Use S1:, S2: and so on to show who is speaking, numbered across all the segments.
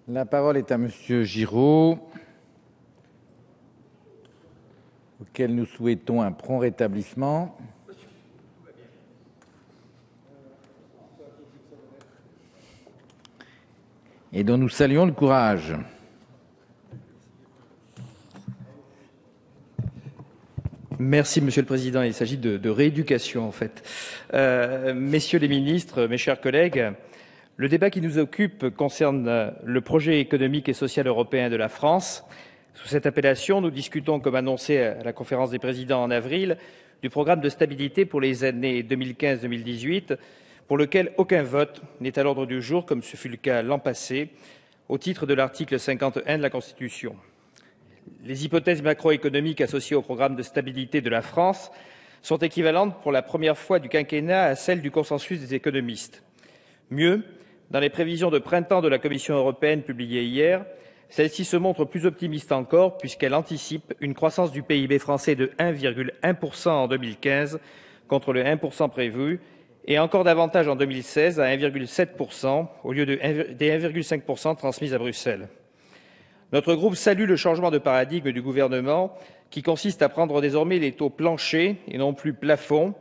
S1: La parole est à Monsieur Giraud, auquel nous souhaitons un prompt rétablissement. Et dont nous saluons le courage.
S2: Merci, Monsieur le Président. Il s'agit de rééducation, en fait. Messieurs les ministres, mes chers collègues, le débat qui nous occupe concerne le projet économique et social européen de la France. Sous cette appellation, nous discutons, comme annoncé à la conférence des présidents en avril, du programme de stabilité pour les années 2015-2018, pour lequel aucun vote n'est à l'ordre du jour, comme ce fut le cas l'an passé, au titre de l'article 51 de la Constitution. Les hypothèses macroéconomiques associées au programme de stabilité de la France sont équivalentes pour la première fois du quinquennat à celles du consensus des économistes. Mieux, dans les prévisions de printemps de la Commission européenne publiées hier, celle-ci se montre plus optimiste encore puisqu'elle anticipe une croissance du PIB français de 1,1% en 2015 contre le 1% prévu et encore davantage en 2016 à 1,7% au lieu des 1,5% transmis à Bruxelles. Notre groupe salue le changement de paradigme du gouvernement qui consiste à prendre désormais les taux planchers et non plus plafonds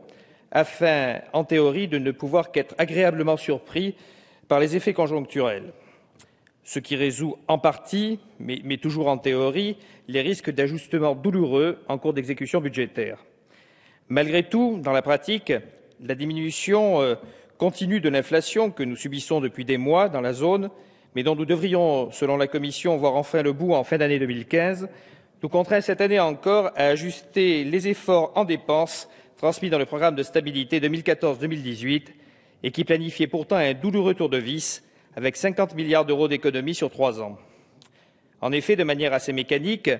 S2: afin, en théorie, de ne pouvoir qu'être agréablement surpris par les effets conjoncturels. Ce qui résout en partie, mais toujours en théorie, les risques d'ajustements douloureux en cours d'exécution budgétaire. Malgré tout, dans la pratique, la diminution continue de l'inflation que nous subissons depuis des mois dans la zone, mais dont nous devrions, selon la Commission, voir enfin le bout en fin d'année 2015, nous contraint cette année encore à ajuster les efforts en dépenses transmis dans le programme de stabilité 2014-2018 et qui planifiait pourtant un douloureux tour de vis avec 50 milliards d'euros d'économies sur 3 ans. En effet, de manière assez mécanique,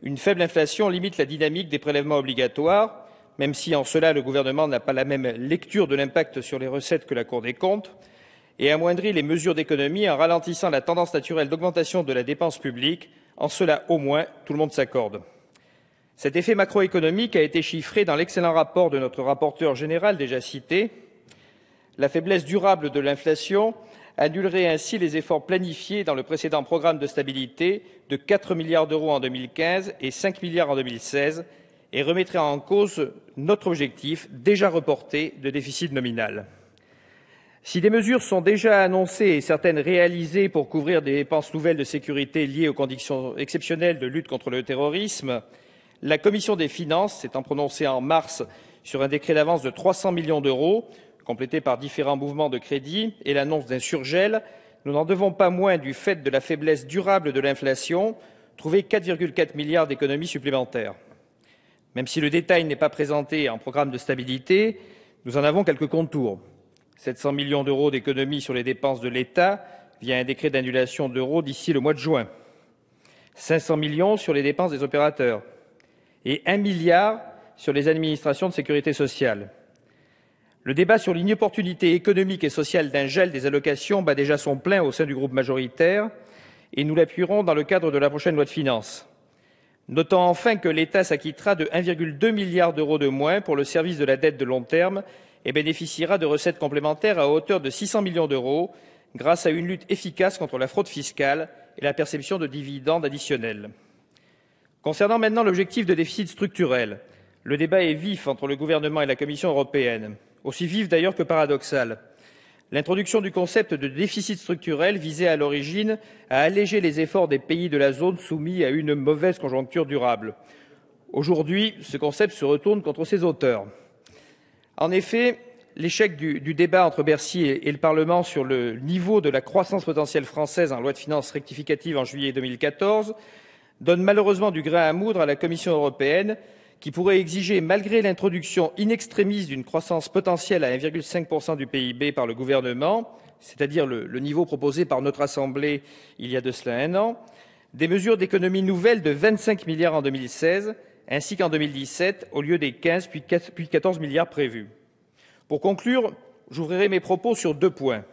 S2: une faible inflation limite la dynamique des prélèvements obligatoires, même si en cela le gouvernement n'a pas la même lecture de l'impact sur les recettes que la Cour des comptes, et amoindrit les mesures d'économie en ralentissant la tendance naturelle d'augmentation de la dépense publique. En cela, au moins, tout le monde s'accorde. Cet effet macroéconomique a été chiffré dans l'excellent rapport de notre rapporteur général déjà cité. La faiblesse durable de l'inflation annulerait ainsi les efforts planifiés dans le précédent programme de stabilité de 4 milliards d'euros en 2015 et 5 milliards en 2016 et remettrait en cause notre objectif déjà reporté de déficit nominal. Si des mesures sont déjà annoncées et certaines réalisées pour couvrir des dépenses nouvelles de sécurité liées aux conditions exceptionnelles de lutte contre le terrorisme, la Commission des finances s'étant prononcée en mars sur un décret d'avance de 300 millions d'euros, complété par différents mouvements de crédit et l'annonce d'un surgel, nous n'en devons pas moins, du fait de la faiblesse durable de l'inflation, trouver 4,4 milliards d'économies supplémentaires. Même si le détail n'est pas présenté en programme de stabilité, nous en avons quelques contours. 700 millions d'euros d'économies sur les dépenses de l'État via un décret d'annulation d'euros d'ici le mois de juin. 500 millions sur les dépenses des opérateurs et 1 milliard sur les administrations de sécurité sociale. Le débat sur l'inopportunité économique et sociale d'un gel des allocations bat déjà son plein au sein du groupe majoritaire et nous l'appuierons dans le cadre de la prochaine loi de finances. Notons enfin que l'État s'acquittera de 1,2 milliard d'euros de moins pour le service de la dette de long terme et bénéficiera de recettes complémentaires à hauteur de 600 millions d'euros grâce à une lutte efficace contre la fraude fiscale et la perception de dividendes additionnels. Concernant maintenant l'objectif de déficit structurel, le débat est vif entre le gouvernement et la Commission européenne, aussi vif d'ailleurs que paradoxal. L'introduction du concept de déficit structurel visait à l'origine à alléger les efforts des pays de la zone soumis à une mauvaise conjoncture durable. Aujourd'hui, ce concept se retourne contre ses auteurs. En effet, l'échec du débat entre Bercy et le Parlement sur le niveau de la croissance potentielle française en loi de finances rectificative en juillet 2014 donne malheureusement du grain à moudre à la Commission européenne qui pourrait exiger, malgré l'introduction in extremis d'une croissance potentielle à 1,5% du PIB par le gouvernement, c'est-à-dire le niveau proposé par notre Assemblée il y a de cela 1 an, des mesures d'économie nouvelles de 25 milliards en 2016, ainsi qu'en 2017, au lieu des 15 puis 14 milliards prévus. Pour conclure, j'ouvrirai mes propos sur 2 points.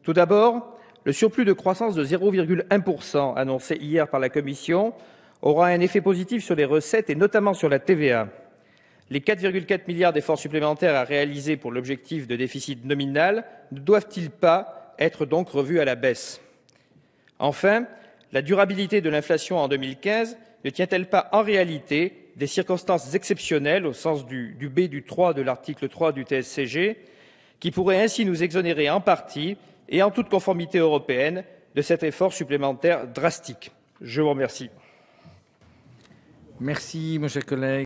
S2: Tout d'abord, le surplus de croissance de 0,1% annoncé hier par la Commission aura un effet positif sur les recettes et notamment sur la TVA. Les 4,4 milliards d'efforts supplémentaires à réaliser pour l'objectif de déficit nominal ne doivent-ils pas être donc revus à la baisse ? Enfin, la durabilité de l'inflation en 2015 ne tient-elle pas en réalité des circonstances exceptionnelles au sens du B du 3 de l'article 3 du TSCG, qui pourrait ainsi nous exonérer en partie et en toute conformité européenne de cet effort supplémentaire drastique? Je vous remercie.
S1: Merci, mon cher collègue.